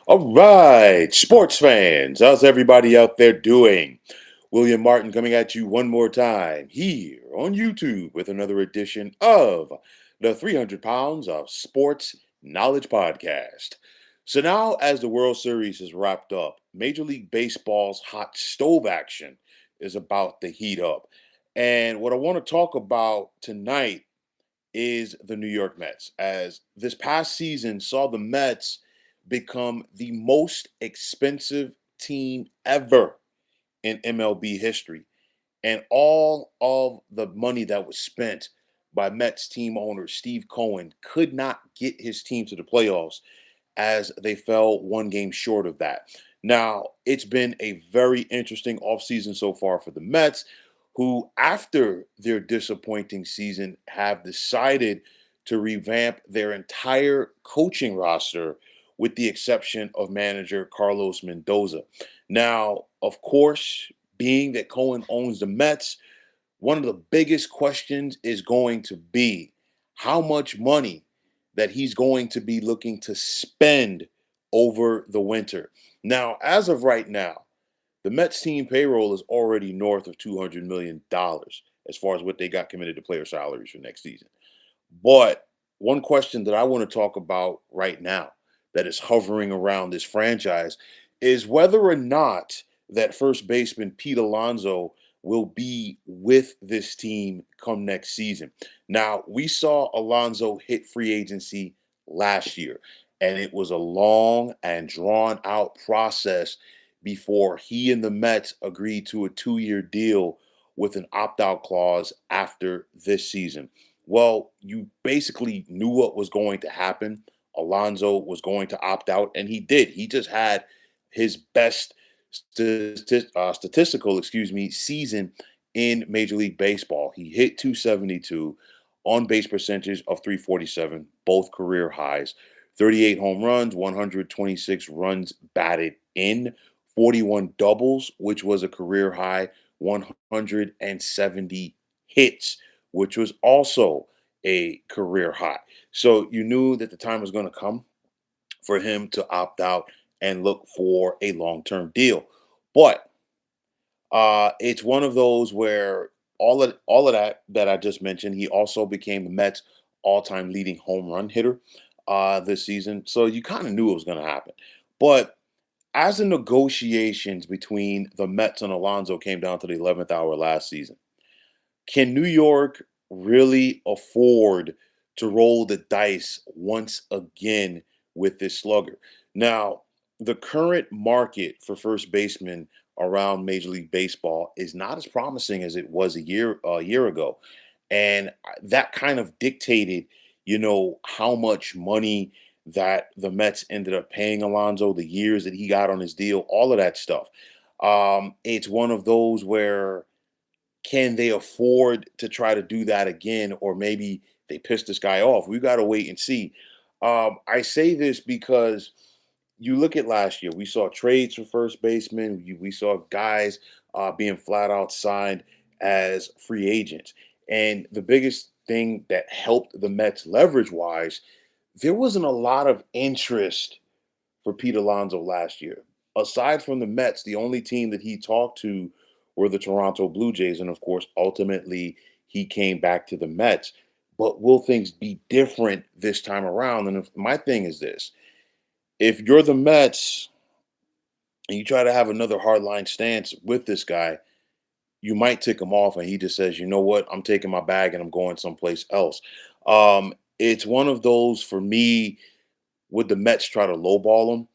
All right, sports fans, how's everybody out there doing? William Martin coming at you one more time here on YouTube with another edition of the 300 Pounds of Sports Knowledge Podcast. So now, as the World Series is wrapped up, Major League Baseball's hot stove action is about to heat up. And what I want to talk about tonight is the New York Mets, as this past season saw the Mets become the most expensive team ever in MLB history. And all of the money that was spent by Mets team owner Steve Cohen could not get his team to the playoffs as they fell one game short of that. Now, it's been a very interesting offseason so far for the Mets, who, after their disappointing season, have decided to revamp their entire coaching roster with the exception of manager Carlos Mendoza. Now, of course, being that Cohen owns the Mets, one of the biggest questions is going to be how much money that he's going to be looking to spend over the winter. Now, as of right now, the Mets team payroll is already north of $200 million as far as what they got committed to player salaries for next season. But one question that I want to talk about right now that is hovering around this franchise is whether or not that first baseman Pete Alonso will be with this team come next season. Now, we saw Alonso hit free agency last year, and it was a long and drawn out process before he and the Mets agreed to a 2-year deal with an opt out clause after this season. Well, you basically knew what was going to happen. Alonso was going to opt out, and he did. He just had his best statistical, season in Major League Baseball. He hit 272, on base percentage of 347, both career highs, 38 home runs, 126 runs batted in, 41 doubles, which was a career high, 170 hits, which was also a career high. So you knew that the time was going to come for him to opt out and look for a long-term deal. But it's one of those where all of that I just mentioned, he also became the Mets all-time leading home run hitter this season. So you kind of knew it was going to happen. But as the negotiations between the Mets and Alonso came down to the 11th hour last season, can New York really afford to roll the dice once again with this slugger? Now, the current market for first baseman around Major League Baseball is not as promising as it was a year ago, and that kind of dictated, how much money that the Mets ended up paying Alonso, the years that he got on his deal, all of that stuff. It's one of those where can they afford to try to do that again, or maybe they piss this guy off? We got to wait and see. I say this because you look at last year, we saw trades for first baseman. We saw guys being flat out signed as free agents. And the biggest thing that helped the Mets leverage wise, there wasn't a lot of interest for Pete Alonso last year. Aside from the Mets, the only team that he talked to were the Toronto Blue Jays. And of course, ultimately, he came back to the Mets. But will things be different this time around? And my thing is this: if you're the Mets and you try to have another hardline stance with this guy, you might tick him off and he just says, you know what, I'm taking my bag and I'm going someplace else. It's one of those for me. Would the Mets try to lowball him?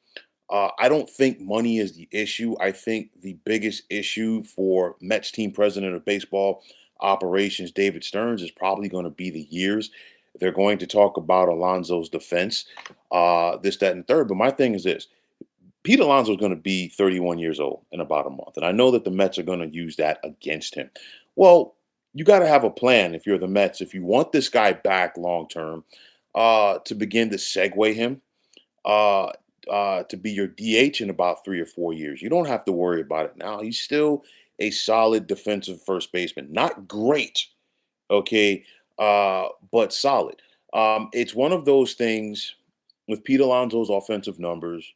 I don't think money is the issue. I think the biggest issue for Mets team president of baseball operations, David Stearns, is probably going to be the years. They're going to talk about Alonso's defense, this, that, and third. But my thing is this: Pete Alonso is going to be 31 years old in about a month. And I know that the Mets are going to use that against him. Well, you got to have a plan if you're the Mets. If you want this guy back long term, to begin to segue him, uh, to be your DH in about 3 or 4 years. You don't have to worry about it now. He's still a solid defensive first baseman. Not great, okay, but solid. It's one of those things with Pete Alonso's offensive numbers.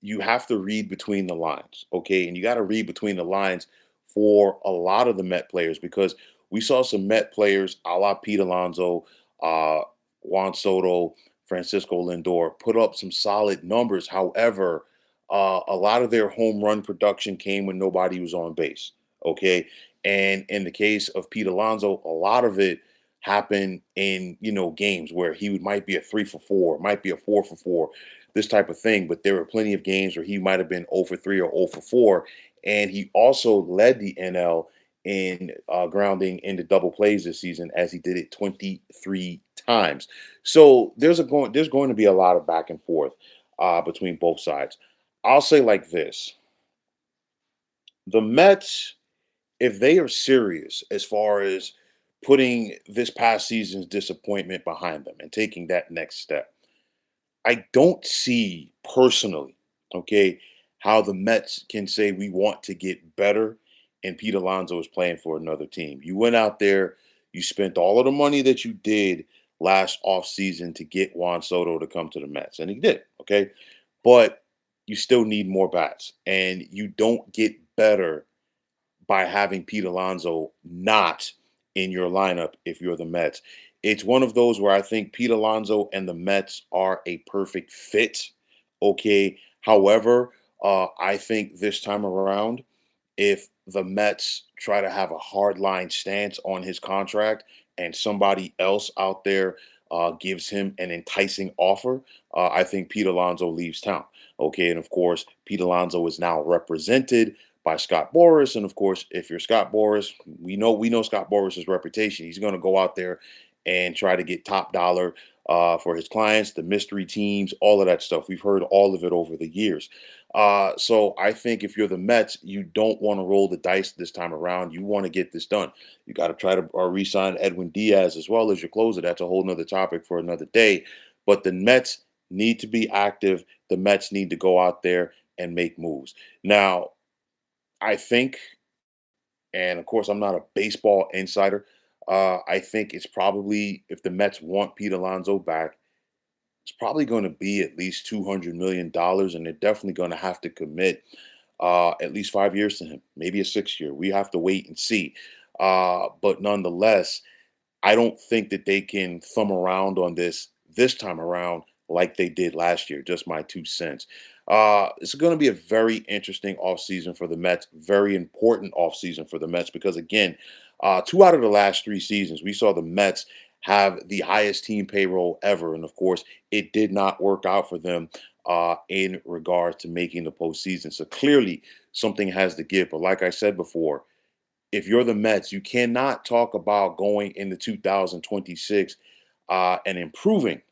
you have to read between the lines, okay? And you got to read between the lines for a lot of the Met players because we saw some Met players a la Pete Alonso, uh, Juan Soto, Francisco Lindor put up some solid numbers. However, a lot of their home run production came when nobody was on base, okay? And in the case of Pete Alonso, a lot of it happened in games where he might be a 3 for 4, might be a 4 for 4, this type of thing. But there were plenty of games where he might have been 0 for 3 or 0 for 4. And he also led the NL in grounding into double plays this season, as he did it 23 times. So there's going to be a lot of back and forth between both sides. I'll say like this: the Mets, if they are serious as far as putting this past season's disappointment behind them and taking that next step, I don't see personally, okay, how the Mets can say we want to get better and Pete Alonso is playing for another team. You went out there, you spent all of the money that you did last offseason to get Juan Soto to come to the Mets, and he did, okay? But you still need more bats, and you don't get better by having Pete Alonso not in your lineup if you're the Mets. It's one of those where I think Pete Alonso and the Mets are a perfect fit. Okay. However, I think this time around, if the Mets try to have a hard line stance on his contract and somebody else out there gives him an enticing offer, I think Pete Alonso leaves town. Okay, and of course, Pete Alonso is now represented by Scott Boras, and of course, if you're Scott Boras, we know Scott Boras' reputation. He's going to go out there and try to get top dollar for his clients, the mystery teams, all of that stuff. We've heard all of it over the years. So I think if you're the Mets, you don't want to roll the dice this time around. You want to get this done. You got to try to re-sign Edwin Diaz as well as your closer. That's a whole nother topic for another day. But the Mets need to be active. The Mets need to go out there and make moves. Now, I think, and of course, I'm not a baseball insider. I think it's probably, if the Mets want Pete Alonso back, it's probably going to be at least $200 million, and they're definitely going to have to commit at least 5 years to him, maybe a 6 year. We have to wait and see. But nonetheless, I don't think that they can thumb around on this time around like they did last year. Just my 2 cents. It's going to be a very interesting offseason for the Mets, very important offseason for the Mets because, again, 2 out of the last 3 seasons, we saw the Mets have the highest team payroll ever. And of course, it did not work out for them in regards to making the postseason. So clearly, something has to give. But like I said before, if you're the Mets, you cannot talk about going into 2026 and improving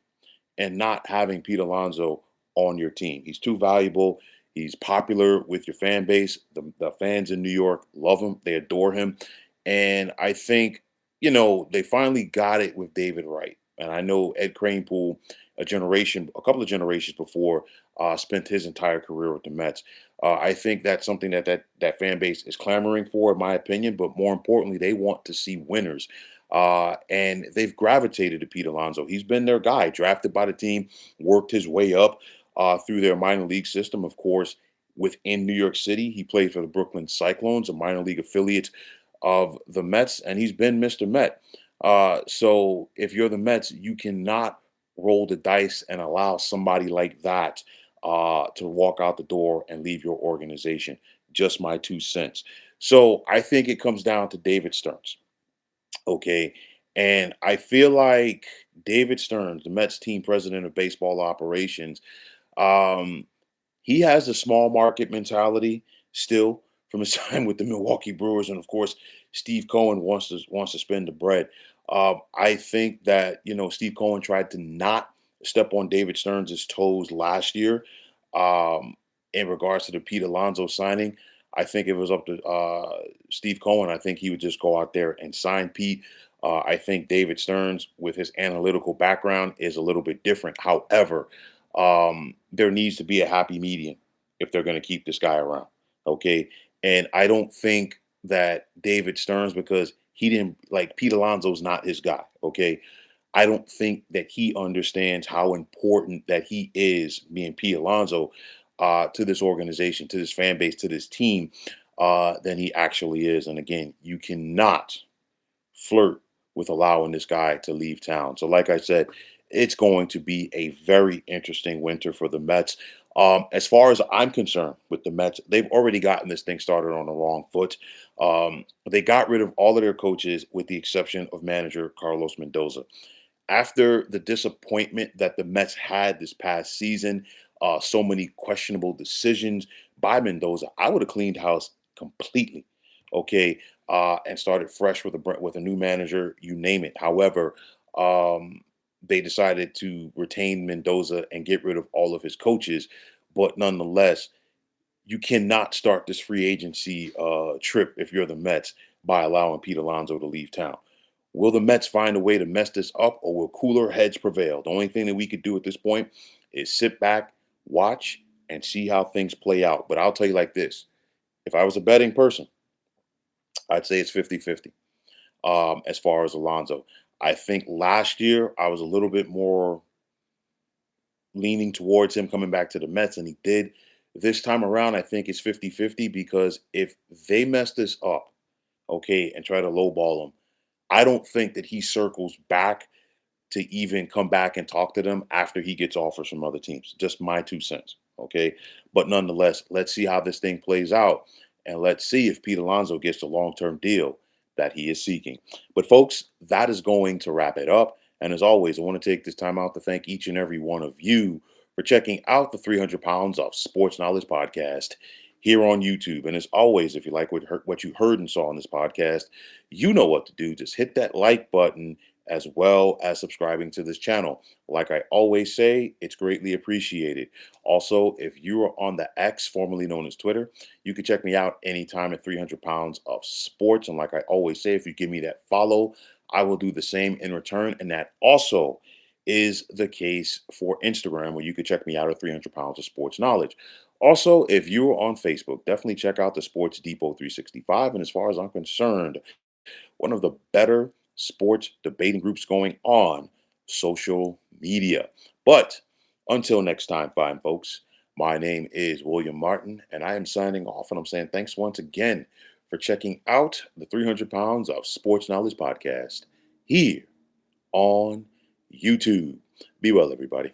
and not having Pete Alonso on your team. He's too valuable. He's popular with your fan base. The fans in New York love him. They adore him. And I think, they finally got it with David Wright. And I know Ed Kranepool, a couple of generations before, spent his entire career with the Mets. I think that's something that fan base is clamoring for, in my opinion. But more importantly, they want to see winners. And they've gravitated to Pete Alonso. He's been their guy, drafted by the team, worked his way up through their minor league system. Of course, within New York City, he played for the Brooklyn Cyclones, a minor league affiliate of the Mets, and he's been Mr. Met. So if you're the Mets, you cannot roll the dice and allow somebody like that to walk out the door and leave your organization. Just my 2 cents. So I think it comes down to David Stearns. Okay. And I feel like David Stearns, the Mets team president of baseball operations, um, he has a small market mentality still from his time with the Milwaukee Brewers, and of course, Steve Cohen wants to spend the bread. I think that Steve Cohen tried to not step on David Stearns' toes last year in regards to the Pete Alonso signing. I think it was up to Steve Cohen. I think he would just go out there and sign Pete. I think David Stearns, with his analytical background, is a little bit different. However, there needs to be a happy medium if they're going to keep this guy around. Okay. And I don't think that David Stearns, because he didn't like Pete Alonso's not his guy. Okay. I don't think that he understands how important that he is, being Pete Alonso, to this organization, to this fan base, to this team than he actually is. And again, you cannot flirt with allowing this guy to leave town. So, like I said, it's going to be a very interesting winter for the Mets. As far as I'm concerned with the Mets, they've already gotten this thing started on the wrong foot. They got rid of all of their coaches with the exception of manager Carlos Mendoza. After the disappointment that the Mets had this past season, so many questionable decisions by Mendoza, I would have cleaned house completely, okay, and started fresh with a new manager, you name it. However, they decided to retain Mendoza and get rid of all of his coaches, but nonetheless, you cannot start this free agency trip if you're the Mets by allowing Pete Alonso to leave town. Will the Mets find a way to mess this up, or will cooler heads prevail? The only thing that we could do at this point is sit back, watch, and see how things play out. But I'll tell you like this: if I was a betting person, I'd say it's 50-50 as far as Alonso. I think last year I was a little bit more leaning towards him coming back to the Mets, and he did. This time around, I think it's 50-50 because if they mess this up, okay, and try to lowball him, I don't think that he circles back to even come back and talk to them after he gets offers from other teams. Just my 2 cents. Okay. But nonetheless, let's see how this thing plays out. And let's see if Pete Alonso gets the long term deal that he is seeking. But, folks, that is going to wrap it up. And as always, I want to take this time out to thank each and every one of you for checking out the 300 Pounds of Sports Knowledge podcast here on YouTube. And as always, if you like what you heard and saw on this podcast, you know what to do. Just hit that like button as well as subscribing to this channel. Like I always say, it's greatly appreciated. Also, if you are on the X, formerly known as Twitter, you can check me out anytime at 300 Pounds of Sports. And like I always say, if you give me that follow, I will do the same in return. And that also is the case for Instagram, where you can check me out at 300 Pounds of Sports Knowledge. Also, if you are on Facebook, definitely check out the Sports Depot 365. And as far as I'm concerned, one of the better sports debating groups going on social media. But until next time, fine folks, my name is William Martin, and I am signing off. And I'm saying thanks once again for checking out the 300 Pounds of Sports Knowledge podcast here on YouTube. Be well, everybody.